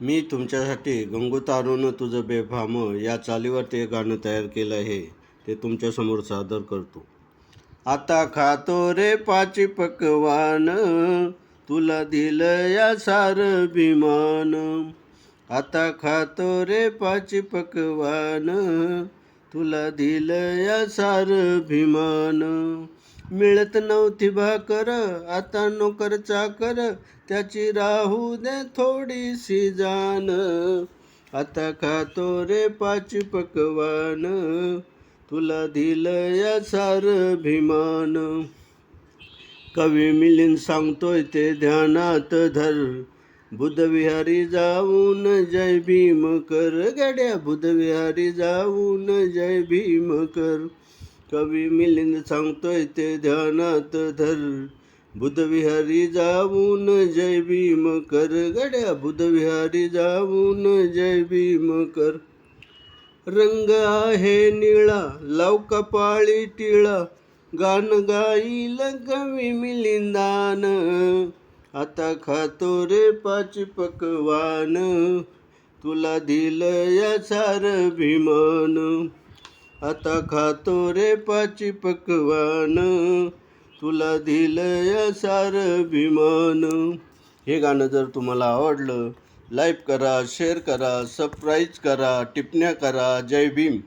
मी तुमच्यासाठी गंगू तारून तुझं बेफाम या चालीवर ते गाणं तयार केलं आहे. ते तुमच्यासमोर सादर करतो. आता खातो रे पाची पकवान, तुला दिलं या सार भिमान. आता खातो रे पाची पकवान, तुला दिलं या सार भिमान. मिळत नव्हती भाकर, आता नोकर चाकर, त्याची राहू दे थोडीशी जाण. आता खातो रे पाची पकवान, तुला दिलं या सार भिमान. कवी मिलिंद सांगतोय ते ध्यानात धर, बुधविहारी जाऊन जय भीम कर. गड्या बुधविहारी जाऊन जय भीम कर. कवी मिलिंद सांगतोय ते ध्यानात धर, बुधविहारी जाऊन जय भीम कर. गड्या बुधविहारी जाऊन जय भीम कर. रंग आहे निळा, लाव कपाळी टिळा, गान गाईल कवी मिलिंदान. आता खातो रे पाची पकवान, तुला दिलं या सार भिमान. आता खातो रे पाची पकवान, तुला दिलं या सार भिमान. हे गाणं जर तुम्हाला आवडलं, लाईक करा, शेअर करा, सबस्क्राईब करा, टिप्पण्या करा. जय भीम.